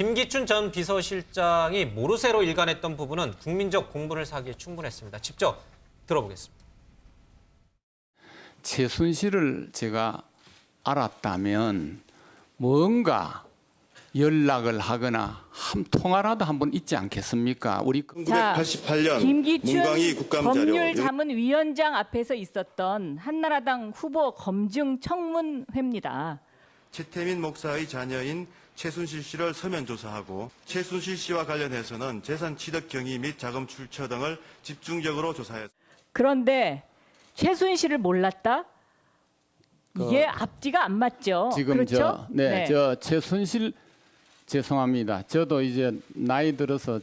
김기춘 전 비서실장이 모르쇠로 일관했던 부분은 국민적 공분을 사기에 충분했습니다. 직접 들어보겠습니다. 최순실을 제가 알았다면 뭔가 연락을 하거나 한 통화라도 한번 있지 않겠습니까? 우리 1988년 김기춘 문광희 국감자료 법률자문위원장 앞에서 있었던 한나라당 후보 검증 청문회입니다. 최태민 목사의 자녀인 최순실 씨를 서면 조사하고 최순실 씨와 관련해서는 재산 취득 경위 및 자금 출처 등을 집중적으로 조사했습니다. 그런데 최순실을 몰랐다? 이게 앞뒤가 안 맞죠. 지금 그렇죠? 저 최순실 죄송합니다. 저도 이제 나이 들어서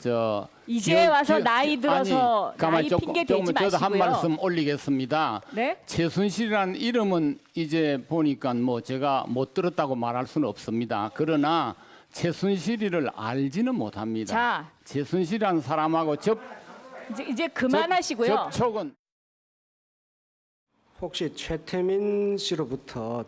이제 와서 나이 들어서 나이 핑계 대지 저도 한 마시고요. 말씀 올리겠습니다. 네? 최순실이라는 이름은 이제 보니까 뭐 제가 못 들었다고 말할 수는 없습니다. 그러나 최순실이를 알지는 못합니다. 자. 최순실이라는 사람하고 이제 그만하시고요. 접촉은 혹시 최태민 씨로부터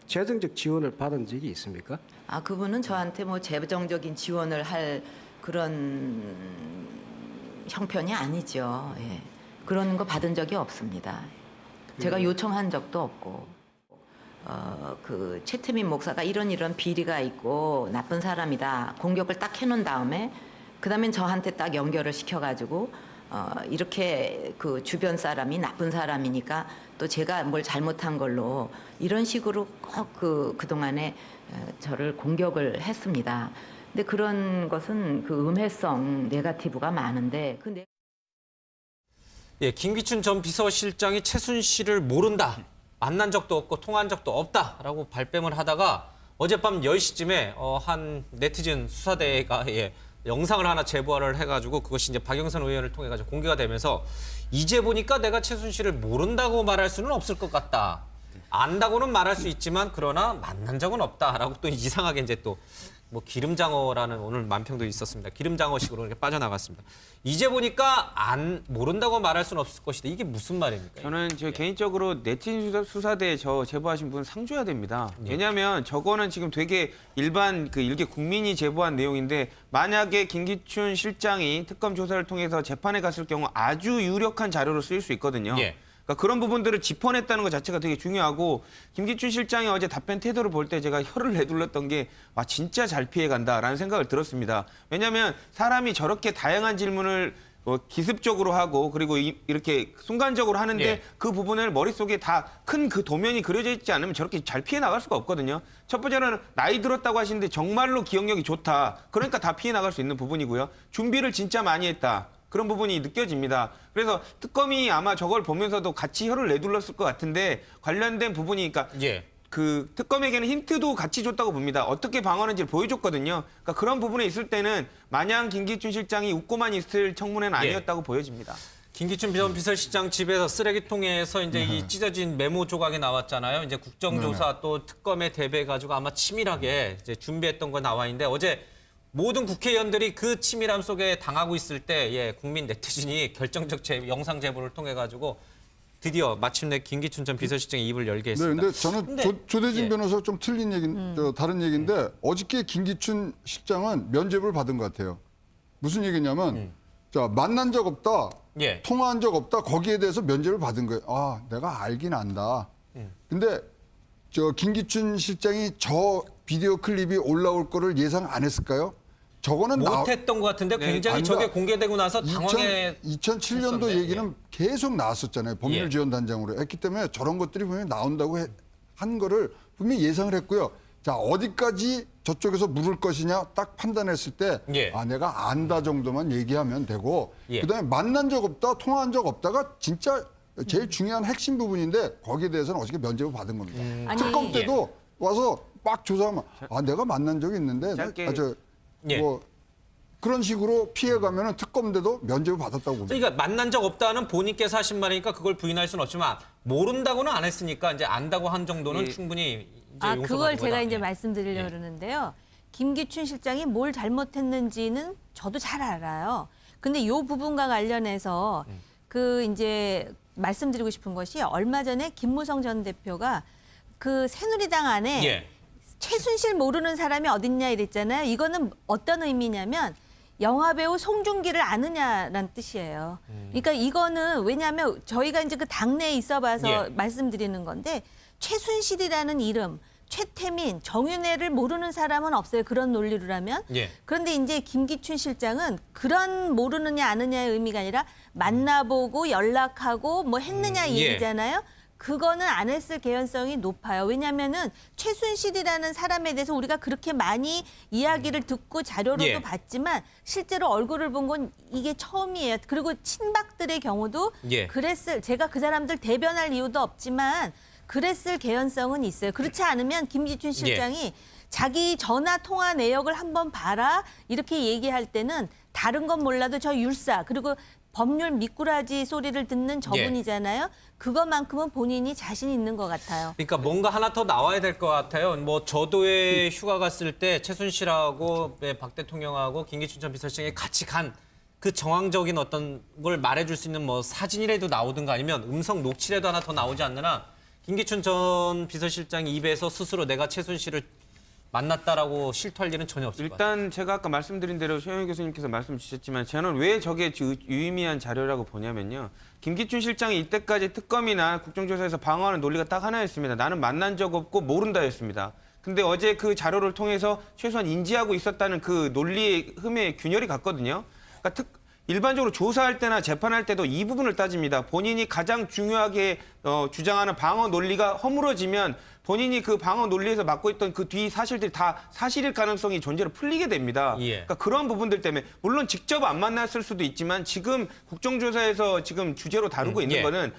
재정적 지원을 받은 적이 있습니까? 그분은 저한테 뭐 재정적인 지원을 할 그런 형편이 아니죠. 예. 그런 거 받은 적이 없습니다. 제가 요청한 적도 없고. 그 최태민 목사가 이런 비리가 있고 나쁜 사람이다. 공격을 딱 해놓은 다음에 그다음엔 저한테 딱 연결을 시켜가지고 이렇게 그 주변 사람이 나쁜 사람이니까 또 제가 뭘 잘못한 걸로 이런 식으로 꼭 그동안에 저를 공격을 했습니다. 근데 그런 것은 그 음해성 네거티브가 많은데 예, 김기춘 전 비서실장이 최순실을 모른다, 만난 적도 없고 통화한 적도 없다라고 발뺌을 하다가 어젯밤 10시쯤에 한 네티즌 수사대가 영상을 하나 제보를 해가지고 그것이 이제 박영선 의원을 통해 가지고 공개가 되면서 이제 보니까 내가 최순실을 모른다고 말할 수는 없을 것 같다. 안다고는 말할 수 있지만 그러나 만난 적은 없다라고 또 이상하게 이제 또 뭐 기름장어라는 오늘 만평도 있었습니다. 기름장어식으로 이렇게 빠져나갔습니다. 이제 보니까 모른다고 말할 수는 없을 것이다. 이게 무슨 말입니까? 저는 개인적으로 네티즌 수사대에 제보하신 분 상 줘야 됩니다. 왜냐하면 저거는 지금 되게 일반 일개 국민이 제보한 내용인데 만약에 김기춘 실장이 특검 조사를 통해서 재판에 갔을 경우 아주 유력한 자료로 쓰일 수 있거든요. 예. 그러니까 그런 부분들을 짚어냈다는 것 자체가 되게 중요하고 김기춘 실장이 어제 답변 태도를 볼 때 제가 혀를 내둘렀던 게 와 진짜 잘 피해간다라는 생각을 들었습니다. 왜냐하면 사람이 저렇게 다양한 질문을 기습적으로 하고 그리고 이렇게 순간적으로 하는데 예. 그 부분을 머릿속에 다 큰 그 도면이 그려져 있지 않으면 저렇게 잘 피해 나갈 수가 없거든요. 첫 번째는 나이 들었다고 하시는데 정말로 기억력이 좋다. 그러니까 다 피해 나갈 수 있는 부분이고요. 준비를 진짜 많이 했다. 그런 부분이 느껴집니다. 그래서 특검이 아마 저걸 보면서도 같이 혀를 내둘렀을 것 같은데 관련된 부분이 그러니까 그 특검에게는 힌트도 같이 줬다고 봅니다. 어떻게 방어하는지를 보여줬거든요. 그러니까 그런 부분에 있을 때는 마냥 김기춘 실장이 웃고만 있을 청문회는 아니었다고 보여집니다. 김기춘 전 비서실장 집에서 쓰레기통에서 이제 이 찢어진 메모 조각이 나왔잖아요. 이제 국정조사 또 특검에 대비해가지고 아마 치밀하게 이제 준비했던 거 나와 있는데 어제 모든 국회의원들이 그 치밀함 속에 당하고 있을 때 국민 네티즌이 결정적 영상 제보를 통해 가지고 드디어 마침내 김기춘 전 비서실장이 입을 열게 했습니다. 네, 근데 저는 조대진 변호사 좀 틀린 다른 얘기인데 어저께 김기춘 실장은 면죄부를 받은 것 같아요. 무슨 얘기냐면 자 만난 적 없다, 통화한 적 없다 거기에 대해서 면죄를 받은 거예요. 아 내가 알긴 안다. 근데 김기춘 실장이 저 비디오 클립이 올라올 거를 예상 안 했을까요? 저거는 못했던 것 같은데 굉장히 저게 공개되고 나서 당황해. 2007년도 얘기는 계속 나왔었잖아요. 법률지원단장으로 했기 때문에 저런 것들이 분명히 나온다고 한 거를 분명히 예상을 했고요. 자 어디까지 저쪽에서 물을 것이냐 딱 판단했을 때 아 내가 안다 정도만 얘기하면 되고 그다음에 만난 적 없다, 통화한 적 없다가 진짜 제일 중요한 핵심 부분인데 거기에 대해서는 어저께 면죄부 받은 겁니다. 특검 때도 와서 막 조사하면 아 내가 만난 적이 있는데 뭐 그런 식으로 피해가면은 특검대도 면죄부 받았다고 봅니다. 그러니까 만난 적 없다는 본인께서 하신 말이니까 그걸 부인할 수는 없지만 모른다고는 안 했으니까 이제 안다고 한 정도는 충분히 이제 용서받는 그걸 제가 거다. 이제 말씀드리려고 그러는데요. 김기춘 실장이 뭘 잘못했는지는 저도 잘 알아요. 근데 이 부분과 관련해서 그 이제 말씀드리고 싶은 것이 얼마 전에 김무성 전 대표가 그 새누리당 안에 최순실 모르는 사람이 어딨냐 이랬잖아요. 이거는 어떤 의미냐면 영화배우 송중기를 아느냐라는 뜻이에요. 그러니까 이거는 왜냐하면 저희가 이제 그 당내에 있어봐서 예. 말씀드리는 건데 최순실이라는 이름, 최태민, 정윤회를 모르는 사람은 없어요. 그런 논리로라면. 예. 그런데 이제 김기춘 실장은 그런 모르느냐 아느냐의 의미가 아니라 만나보고 연락하고 뭐 했느냐 이 예. 얘기잖아요. 그거는 안 했을 개연성이 높아요. 왜냐하면은 최순실이라는 사람에 대해서 우리가 그렇게 많이 이야기를 듣고 자료로도 예. 봤지만 실제로 얼굴을 본 건 이게 처음이에요. 그리고 친박들의 경우도 예. 그랬을 제가 그 사람들 대변할 이유도 없지만 그랬을 개연성은 있어요. 그렇지 않으면 김기춘 실장이 자기 전화 통화 내역을 한번 봐라 이렇게 얘기할 때는 다른 건 몰라도 저 율사 그리고 법률 미꾸라지 소리를 듣는 저분이잖아요. 그것만큼은 본인이 자신 있는 것 같아요. 그러니까 뭔가 하나 더 나와야 될 것 같아요. 뭐 저도에 휴가 갔을 때 최순실하고 박 대통령하고 김기춘 전 비서실장이 같이 간 그 정황적인 어떤 걸 말해줄 수 있는 뭐 사진이라도 나오든가 아니면 음성 녹취라도 하나 더 나오지 않느나 김기춘 전 비서실장 입에서 스스로 내가 최순실을 만났다라고 실토할 일은 전혀 없을 것 같아요. 일단 제가 아까 말씀드린 대로 최영일 교수님께서 말씀 주셨지만 저는 왜 저게 유의미한 자료라고 보냐면요. 김기춘 실장이 이때까지 특검이나 국정조사에서 방어하는 논리가 딱 하나였습니다. 나는 만난 적 없고 모른다였습니다. 근데 어제 그 자료를 통해서 최소한 인지하고 있었다는 그 논리의 흠에 균열이 갔거든요. 그러니까 일반적으로 조사할 때나 재판할 때도 이 부분을 따집니다. 본인이 가장 중요하게 주장하는 방어 논리가 허물어지면 본인이 그 방어 논리에서 맡고 있던 그 뒤 사실들이 다 사실일 가능성이 존재로 풀리게 됩니다. 예. 그러니까 그런 부분들 때문에 물론 직접 안 만났을 수도 있지만 지금 국정조사에서 지금 주제로 다루고 있는 예. 거는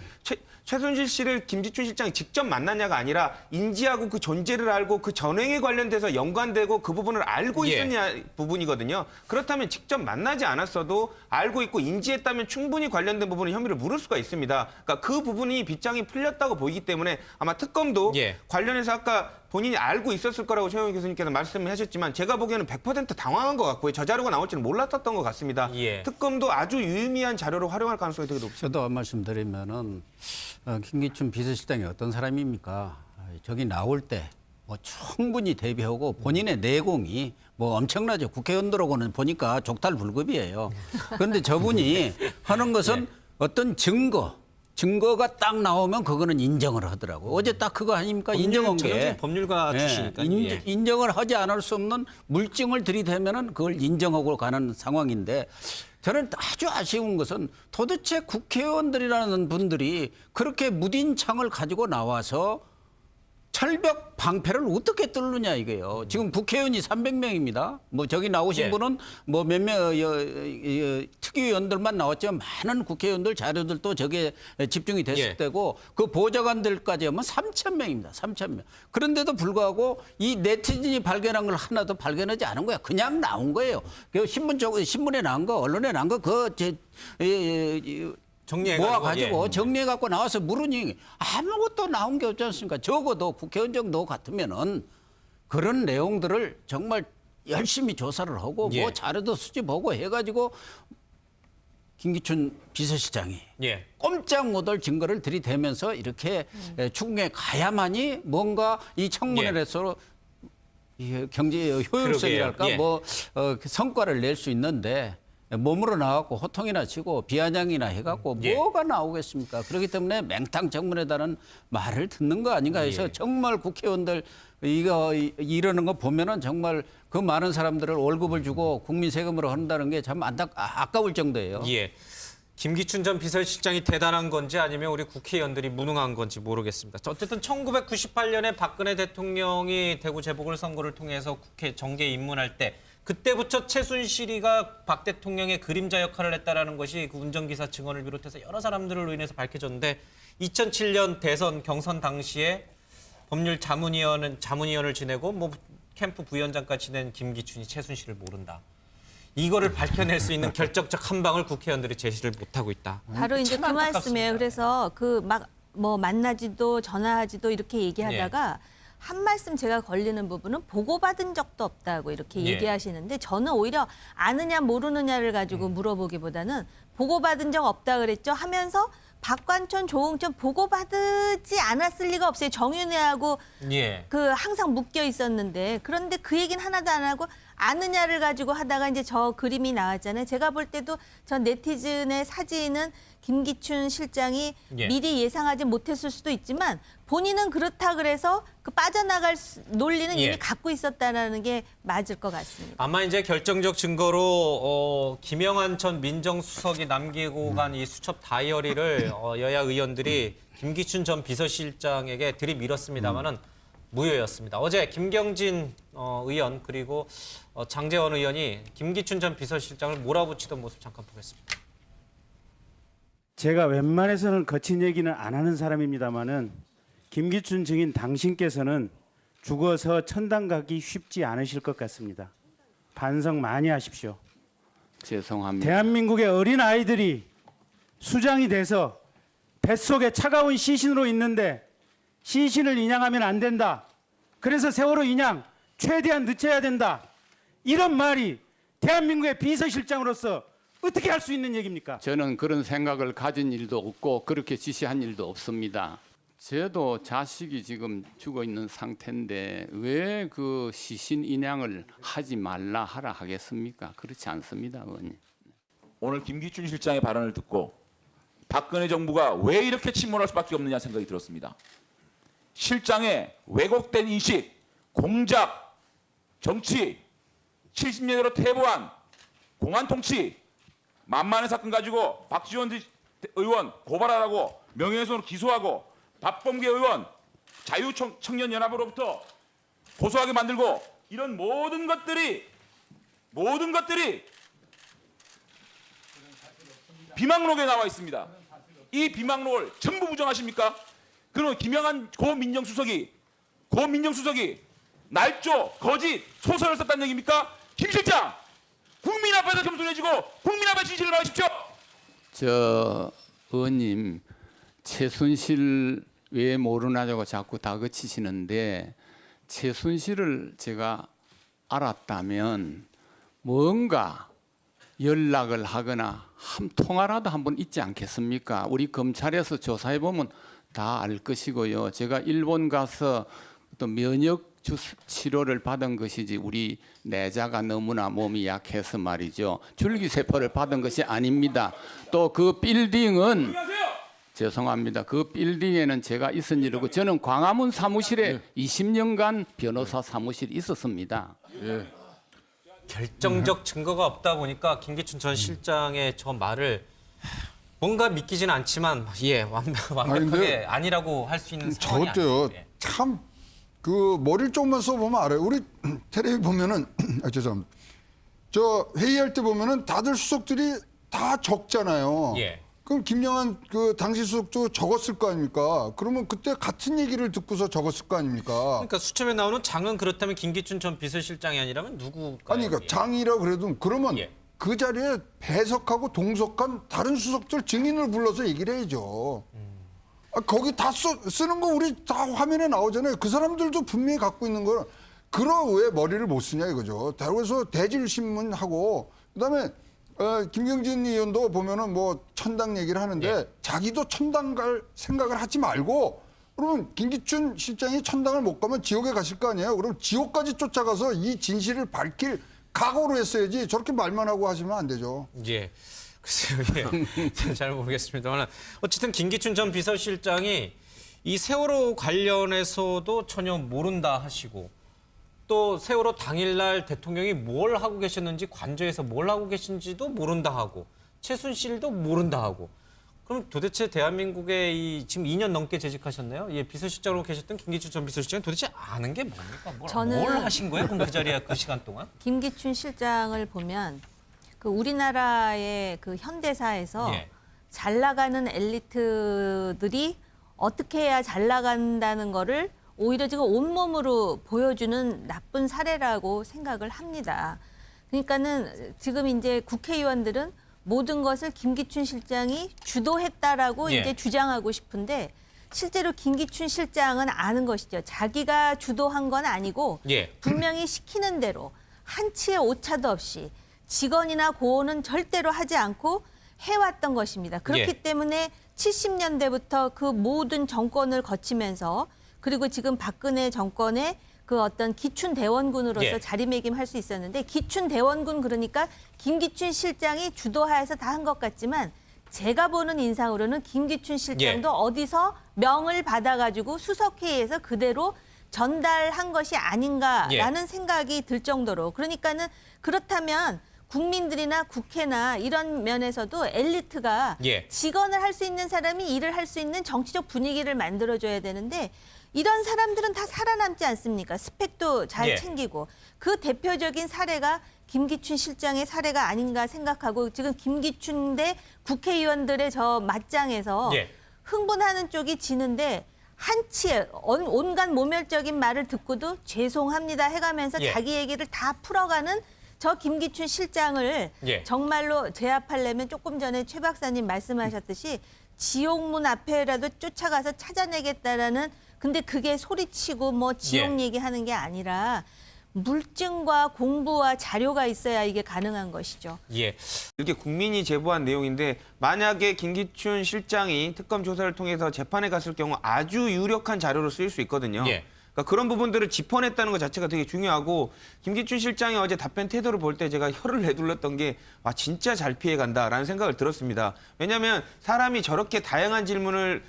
최순실 씨를 김기춘 실장이 직접 만났냐가 아니라 인지하고 그 존재를 알고 그 전횡에 관련돼서 연관되고 그 부분을 알고 예. 있었냐 부분이거든요. 그렇다면 직접 만나지 않았어도 알고 있고 인지했다면 충분히 관련된 부분은 혐의를 물을 수가 있습니다. 그러니까 그 부분이 빗장이 풀렸다고 보이기 때문에 아마 특검도 예. 관련해서 아까 본인이 알고 있었을 거라고 최영일 교수님께서 말씀을 하셨지만 제가 보기에는 100% 당황한 것 같고요. 저 자료가 나올 줄은 몰랐던 것 같습니다. 예. 특검도 아주 유의미한 자료로 활용할 가능성이 되게 높습니다. 저도 한 말씀 드리면은 김기춘 비서실장이 어떤 사람입니까? 저기 나올 때 뭐 충분히 대비하고 본인의 내공이 뭐 엄청나죠. 국회의원들하고는 보니까 족탈불급이에요. 그런데 저분이 하는 것은 어떤 증거가 딱 나오면 그거는 인정을 하더라고. 어제 딱 그거 아닙니까? 인정한 게. 법률가 출신이니까. 예. 인정을 하지 않을 수 없는 물증을 들이대면은 그걸 인정하고 가는 상황인데 저는 아주 아쉬운 것은 도대체 국회의원들이라는 분들이 그렇게 무딘 창을 가지고 나와서 철벽 방패를 어떻게 뚫느냐 이거예요. 지금 국회의원이 300명입니다. 뭐 저기 나오신 예. 분은 뭐 몇 명 특위위원들만 나왔지만 많은 국회의원들 자료들도 저게 집중이 됐을 예. 때고 그 보좌관들까지 하면 3,000명입니다. 3,000명. 그런데도 불구하고 이 네티즌이 발견한 걸 하나도 발견하지 않은 거야. 그냥 나온 거예요. 신문에 나온 거, 언론에 나온 거 모아가지고 정리해갖고 나와서 물으니 아무것도 나온 게 없지 않습니까? 적어도 국회의원 정도 같으면은 그런 내용들을 정말 열심히 조사를 하고 예. 뭐 자료도 수집하고 해가지고 김기춘 비서실장이 꼼짝 못할 증거를 들이대면서 이렇게 추궁해 가야만이 뭔가 이 청문회에서 경제 효율성이랄까 성과를 낼 수 있는데 몸으로 나와갖고 호통이나 치고 비아냥이나 해갖고 뭐가 나오겠습니까? 그렇기 때문에 맹탕 청문회다는 말을 듣는 거 아닌가 해서 정말 국회의원들 이러는 거 보면은 정말 그 많은 사람들을 월급을 주고 국민 세금으로 한다는 게 참 아까울 정도예요. 예. 김기춘 전 비서실장이 대단한 건지 아니면 우리 국회의원들이 무능한 건지 모르겠습니다. 어쨌든 1998년에 박근혜 대통령이 대구 재보궐선거를 통해서 국회 정계에 입문할 때 그때부터 최순실이가 박 대통령의 그림자 역할을 했다라는 것이 그 운전기사 증언을 비롯해서 여러 사람들로 인해서 밝혀졌는데 2007년 대선 경선 당시에 법률 자문위원을 지내고 뭐 캠프 부위원장까지 지낸 김기춘이 최순실을 모른다. 이거를 밝혀낼 수 있는 결정적 한 방을 국회의원들이 제시를 못하고 있다. 바로 이제 그 말씀이에요. 그래서 그 막 뭐 만나지도 전화하지도 이렇게 얘기하다가 한 말씀 제가 걸리는 부분은 보고받은 적도 없다고 이렇게 얘기하시는데 저는 오히려 아느냐 모르느냐를 가지고 물어보기보다는 보고받은 적 없다 그랬죠 하면서 박관천, 조응천 보고받지 않았을 리가 없어요. 정윤회하고 예. 그 항상 묶여 있었는데 그런데 그 얘기는 하나도 안 하고 아느냐를 가지고 하다가 이제 저 그림이 나왔잖아요. 제가 볼 때도 전 네티즌의 사진은 김기춘 실장이 예. 미리 예상하지 못했을 수도 있지만 본인은 그렇다 그래서 그 빠져나갈 논리는 예. 이미 갖고 있었다라는 게 맞을 것 같습니다. 아마 이제 결정적 증거로 김영한 전 민정수석이 남기고 간 이 수첩 다이어리를 여야 의원들이 김기춘 전 비서실장에게 들이밀었습니다마는 무효였습니다. 어제 김경진 의원 그리고 장제원 의원이 김기춘 전 비서실장을 몰아붙이던 모습 잠깐 보겠습니다. 제가 웬만해서는 거친 얘기는 안 하는 사람입니다마는 김기춘 증인 당신께서는 죽어서 천당 가기 쉽지 않으실 것 같습니다. 반성 많이 하십시오. 죄송합니다. 대한민국의 어린 아이들이 수장이 돼서 뱃속에 차가운 시신으로 있는데 시신을 인양하면 안 된다. 그래서 세월호 인양 최대한 늦춰야 된다. 이런 말이 대한민국의 비서실장으로서 어떻게 할 수 있는 얘기입니까? 저는 그런 생각을 가진 일도 없고 그렇게 지시한 일도 없습니다. 저도 자식이 지금 죽어 있는 상태인데 왜 그 시신 인양을 하지 말라 하라 하겠습니까? 그렇지 않습니다, 의원님. 오늘 김기춘 실장의 발언을 듣고 박근혜 정부가 왜 이렇게 침몰할 수밖에 없느냐 생각이 들었습니다. 실장의 왜곡된 인식, 공작, 정치, 70년대로 퇴보한 공안 통치, 만만한 사건 가지고 박지원 의원 고발하라고 명예훼손으로 기소하고 박범계 의원 자유청년연합으로부터 고소하게 만들고 이런 모든 것들이 비망록에 나와 있습니다. 이 비망록을 전부 부정하십니까? 그럼 김영한 고민정수석이 날조, 거짓, 소설을 썼다는 얘기입니까? 김 실장! 국민 앞에서 겸손해지고 국민 앞에 진실을 말하십시오. 저 의원님 최순실 왜 모르나자고 자꾸 다그치시는데 최순실을 제가 알았다면 뭔가 연락을 하거나 한 통화라도 한번 있지 않겠습니까? 우리 검찰에서 조사해 보면 다 알 것이고요. 제가 일본 가서 또 면역 치료를 받은 것이지 우리 내자가 너무나 몸이 약해서 말이죠. 줄기세포를 받은 것이 아닙니다. 또 그 빌딩은 죄송합니다. 그 빌딩에는 제가 있은 일이고 저는 광화문 사무실에 20년간 변호사 사무실이 있었습니다. 결정적 증거가 없다 보니까 김기춘 전 실장의 저 말을 뭔가 믿기지는 않지만 완벽하게 아니라고 할 수 있는 상황이 저도요. 아니에요. 참 그 머리를 조금만 써보면 알아요. 우리 텔레비 보면은 죄송합니다. 저 회의할 때 보면은 다들 수석들이 다 적잖아요. 예. 그럼 김영한 그 당시 수석도 적었을 거 아닙니까? 그러면 그때 같은 얘기를 듣고서 적었을 거 아닙니까? 그러니까 수첩에 나오는 장은 그렇다면 김기춘 전 비서실장이 아니라면 누구가? 아니 그러니까 장이라 그래도 그러면 예. 그 자리에 배석하고 동석한 다른 수석들 증인을 불러서 얘기를 해야죠. 거기 다 쓰는 거 우리 다 화면에 나오잖아요. 그 사람들도 분명히 갖고 있는 걸 그럼 왜 머리를 못 쓰냐 이거죠. 그래서 대질신문하고 그다음에 김경진 의원도 보면은 뭐 천당 얘기를 하는데 자기도 천당 갈 생각을 하지 말고 그러면 김기춘 실장이 천당을 못 가면 지옥에 가실 거 아니에요. 그럼 지옥까지 쫓아가서 이 진실을 밝힐 각오로 했어야지 저렇게 말만 하고 하시면 안 되죠. 예. 글쎄요. 예. 잘 모르겠습니다만 어쨌든 김기춘 전 비서실장이 이 세월호 관련해서도 전혀 모른다 하시고 또 세월호 당일날 대통령이 뭘 하고 계셨는지 관저에서 뭘 하고 계신지도 모른다 하고 최순실도 모른다 하고 그럼 도대체 대한민국에 지금 2년 넘게 재직하셨나요? 예, 비서실장으로 계셨던 김기춘 전 비서실장이 도대체 아는 게 뭡니까? 뭘 하신 거예요? 그럼 그 자리에 그 시간 동안? 김기춘 실장을 보면 그 우리나라의 그 현대사에서 잘 나가는 엘리트들이 어떻게 해야 잘 나간다는 거를 오히려 지금 온몸으로 보여주는 나쁜 사례라고 생각을 합니다. 그러니까는 지금 이제 국회의원들은 모든 것을 김기춘 실장이 주도했다라고 이제 주장하고 싶은데 실제로 김기춘 실장은 아는 것이죠. 자기가 주도한 건 아니고 분명히 시키는 대로 한치의 오차도 없이 직원이나 고온은 절대로 하지 않고 해왔던 것입니다. 그렇기 때문에 70년대부터 그 모든 정권을 거치면서 그리고 지금 박근혜 정권의 그 어떤 기춘 대원군으로서 예. 자리매김할 수 있었는데 기춘 대원군 그러니까 김기춘 실장이 주도하여서 다 한 것 같지만 제가 보는 인상으로는 김기춘 실장도 예. 어디서 명을 받아가지고 수석회의에서 그대로 전달한 것이 아닌가라는 생각이 들 정도로 그러니까는 그렇다면 국민들이나 국회나 이런 면에서도 엘리트가 예. 직언을 할 수 있는 사람이 일을 할 수 있는 정치적 분위기를 만들어줘야 되는데 이런 사람들은 다 살아남지 않습니까? 스펙도 잘 예. 챙기고 그 대표적인 사례가 김기춘 실장의 사례가 아닌가 생각하고 지금 김기춘 대 국회의원들의 저 맞짱에서 예. 흥분하는 쪽이 지는데 한치의 온갖 모멸적인 말을 듣고도 죄송합니다 해가면서 예. 자기 얘기를 다 풀어가는 저 김기춘 실장을 예. 정말로 제압하려면 조금 전에 최 박사님 말씀하셨듯이 지옥문 앞에라도 쫓아가서 찾아내겠다라는 근데 그게 소리치고 뭐 지옥 예. 얘기하는 게 아니라 물증과 공부와 자료가 있어야 이게 가능한 것이죠. 예. 이렇게 국민이 제보한 내용인데 만약에 김기춘 실장이 특검 조사를 통해서 재판에 갔을 경우 아주 유력한 자료로 쓰일 수 있거든요. 예. 그러니까 그런 부분들을 짚어냈다는 것 자체가 되게 중요하고 김기춘 실장이 어제 답변 태도를 볼 때 제가 혀를 내둘렀던 게 와 진짜 잘 피해간다라는 생각을 들었습니다. 왜냐하면 사람이 저렇게 다양한 질문을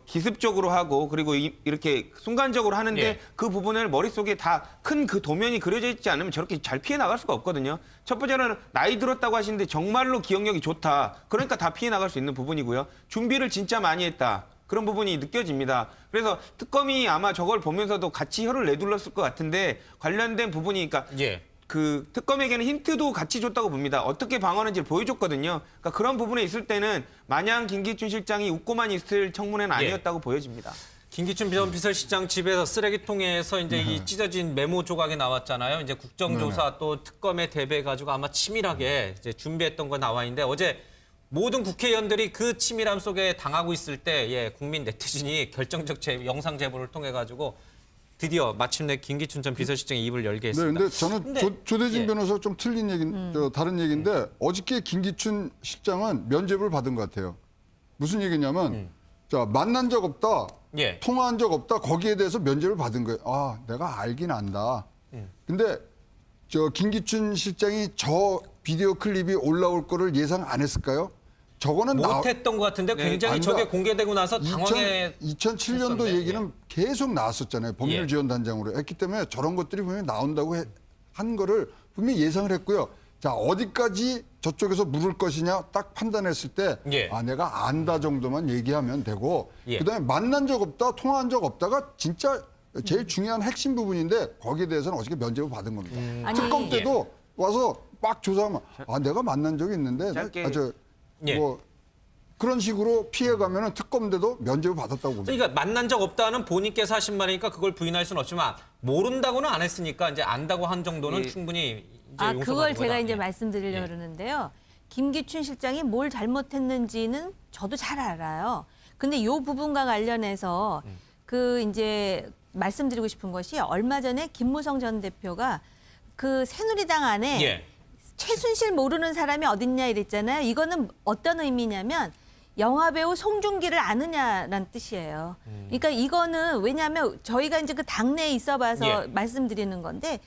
기습적으로 하고 그리고 이렇게 순간적으로 하는데 예. 그 부분을 머릿속에 다 큰 그 도면이 그려져 있지 않으면 저렇게 잘 피해 나갈 수가 없거든요. 첫 번째는 나이 들었다고 하시는데 정말로 기억력이 좋다. 그러니까 다 피해 나갈 수 있는 부분이고요. 준비를 진짜 많이 했다. 그런 부분이 느껴집니다. 그래서 특검이 아마 저걸 보면서도 같이 혀를 내둘렀을 것 같은데 관련된 부분이니까 예. 그 특검에게는 힌트도 같이 줬다고 봅니다. 어떻게 방어하는지를 보여줬거든요. 그러니까 그런 부분에 있을 때는 마냥 김기춘 실장이 웃고만 있을 청문회는 아니었다고 보여집니다. 김기춘 전 비서실장 집에서 쓰레기통에서 이제 이 찢어진 메모 조각이 나왔잖아요. 이제 국정조사 또 특검에 대비해가지고 아마 치밀하게 이제 준비했던 거 나와 있는데 어제 모든 국회의원들이 그 치밀함 속에 당하고 있을 때 예, 국민 네티즌이 결정적 영상 제보를 통해 가지고 드디어 마침내 김기춘 전 비서실장이 입을 열게 네, 했습니다. 근데 저는 조대진 예. 변호사 좀 틀린 얘기, 다른 얘기인데 어저께 김기춘 실장은 면죄부를 받은 것 같아요. 무슨 얘기냐면 자 만난 적 없다, 예. 통화한 적 없다 거기에 대해서 면죄부를 받은 거예요. 아 내가 알긴 안다. 근데 저 김기춘 실장이 저 비디오 클립이 올라올 거를 예상 안 했을까요? 저거는 못했던 것 같은데 굉장히 아니다. 저게 공개되고 나서 당황해 2007년도 했었네. 얘기는 계속 나왔었잖아요. 법률지원단장으로 했기 때문에 저런 것들이 분명히 나온다고 한 거를 분명히 예상을 했고요. 자 어디까지 저쪽에서 물을 것이냐 딱 판단했을 때 예. 아, 내가 안다 정도만 얘기하면 되고 예. 그다음에 만난 적 없다 통화한 적 없다가 진짜 제일 중요한 핵심 부분인데 거기에 대해서는 어저께 면죄부 받은 겁니다. 특검 때도 와서 막 조사하면 아 내가 만난 적이 있는데 짧게. 뭐 그런 식으로 피해가면은 특검대도 면죄부 받았다고 봅니다. 그러니까 만난 적 없다는 본인께서 하신 말이니까 그걸 부인할 수는 없지만 모른다고는 안 했으니까 이제 안다고 한 정도는 예. 충분히 이제 아, 용서받는 그걸 제가 거다. 이제 예. 말씀드리려고 예. 그러는데요. 김기춘 실장이 뭘 잘못했는지는 저도 잘 알아요. 근데 요 부분과 관련해서 그 이제 말씀드리고 싶은 것이 얼마 전에 김무성 전 대표가 그 새누리당 안에 예. 최순실 모르는 사람이 어딨냐 이랬잖아요. 이거는 어떤 의미냐면 영화배우 송중기를 아느냐라는 뜻이에요. 그러니까 이거는 왜냐하면 저희가 이제 그 당내에 있어봐서 예. 말씀드리는 건데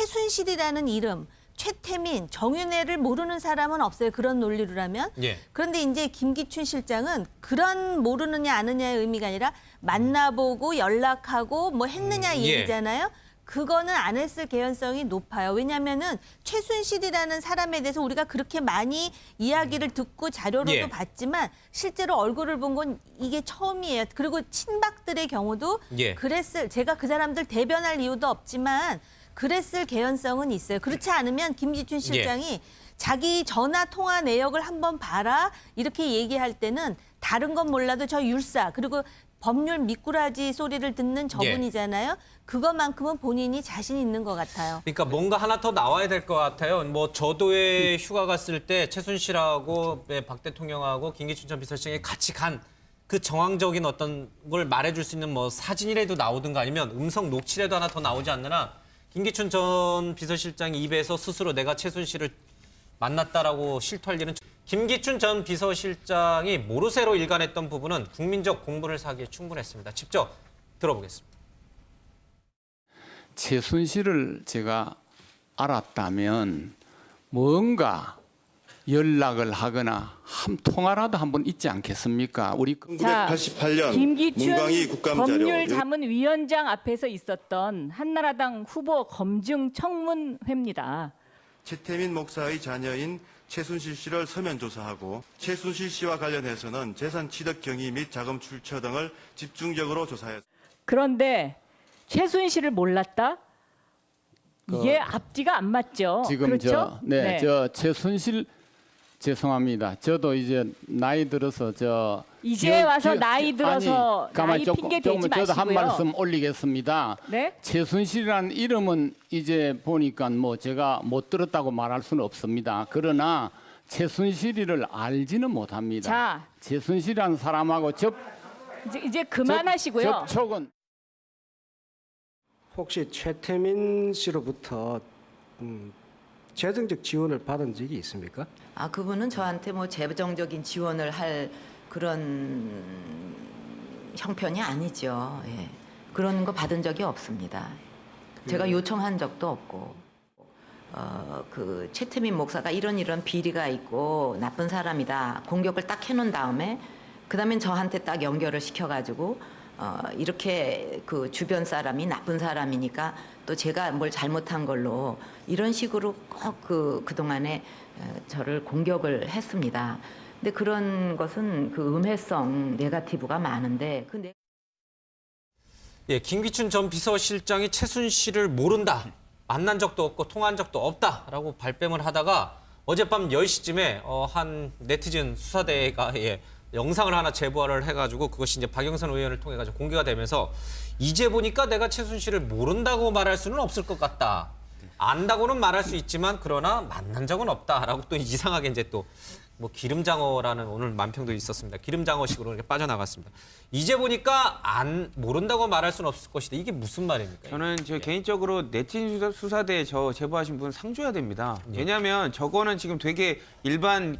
최순실이라는 이름, 최태민, 정윤회를 모르는 사람은 없어요. 그런 논리로라면. 예. 그런데 이제 김기춘 실장은 그런 모르느냐 아느냐의 의미가 아니라 만나보고 연락하고 뭐 했느냐 이 예. 얘기잖아요. 그거는 안 했을 개연성이 높아요. 왜냐하면은 최순실이라는 사람에 대해서 우리가 그렇게 많이 이야기를 듣고 자료로도 예. 봤지만 실제로 얼굴을 본 건 이게 처음이에요. 그리고 친박들의 경우도 예. 제가 그 사람들 대변할 이유도 없지만 그랬을 개연성은 있어요. 그렇지 않으면 김기춘 실장이 자기 전화 통화 내역을 한번 봐라 이렇게 얘기할 때는 다른 건 몰라도 저 율사 그리고 법률 미꾸라지 소리를 듣는 저분이잖아요. 그것만큼은 본인이 자신 있는 것 같아요. 그러니까 뭔가 하나 더 나와야 될 것 같아요. 뭐 저도에 휴가 갔을 때 최순실하고 박 대통령하고 김기춘 전 비서실장이 같이 간 그 정황적인 어떤 걸 말해줄 수 있는 뭐 사진이라도 나오든가 아니면 음성 녹취라도 하나 더 나오지 않느나 김기춘 전 비서실장이 입에서 스스로 내가 최순실을 만났다라고 실토할 일은 김기춘 전 비서실장이 모르쇠로 일관했던 부분은 국민적 공분을 사기에 충분했습니다. 직접 들어보겠습니다. 최순실을 제가 알았다면 뭔가 연락을 하거나 통화라도 한번 있지 않겠습니까? 우리 1988년 김기춘 문광희 국감자료 법률자문위원장 앞에서 있었던 한나라당 후보 검증 청문회입니다. 최태민 목사의 자녀인 최순실 씨를 서면 조사하고 최순실 씨와 관련해서는 재산 취득 경위 및 자금 출처 등을 집중적으로 조사했습니다. 그런데 최순실을 몰랐다? 이게 앞뒤가 안 맞죠. 지금 그렇죠? 저 최순실 죄송합니다. 저도 이제 나이 들어서 이제 와서 나이 들어서 나이 핑계 대지 마시고요. 저도 한 말씀 올리겠습니다. 네? 최순실이라는 이름은 이제 보니까 뭐 제가 못 들었다고 말할 수는 없습니다. 그러나 최순실이를 알지는 못합니다. 자. 최순실이라는 사람하고 이제 그만하시고요. 접촉은 혹시 최태민 씨로부터 재정적 지원을 받은 적이 있습니까? 아, 그분은 저한테 뭐 재정적인 지원을 할 그런 형편이 아니죠. 예. 그런 거 받은 적이 없습니다. 제가 요청한 적도 없고. 그 최태민 목사가 이런 비리가 있고 나쁜 사람이다. 공격을 딱 해놓은 다음에 그다음엔 저한테 딱 연결을 시켜가지고 이렇게 그 주변 사람이 나쁜 사람이니까 또 제가 뭘 잘못한 걸로 이런 식으로 꼭 그동안에 저를 공격을 했습니다. 근데 그런 것은 그 음해성 네거티브가 많은데 예, 김기춘 전 비서실장이 최순실을 모른다. 만난 적도 없고 통화한 적도 없다라고 발뺌을 하다가 어젯밤 10시쯤에 한 네티즌 수사대가 영상을 하나 제보를 해가지고 그것이 이제 박영선 의원을 통해 가지고 공개가 되면서 이제 보니까 내가 최순실을 모른다고 말할 수는 없을 것 같다. 안다고는 말할 수 있지만 그러나 만난 적은 없다라고 또 이상하게 이제 또 뭐 기름장어라는 오늘 만평도 있었습니다. 기름장어식으로 이렇게 빠져나갔습니다. 이제 보니까 모른다고 말할 수는 없을 것이다. 이게 무슨 말입니까? 저는 개인적으로 네티즌 수사대에 제보하신 분 상 줘야 됩니다. 왜냐하면 저거는 지금 되게 일반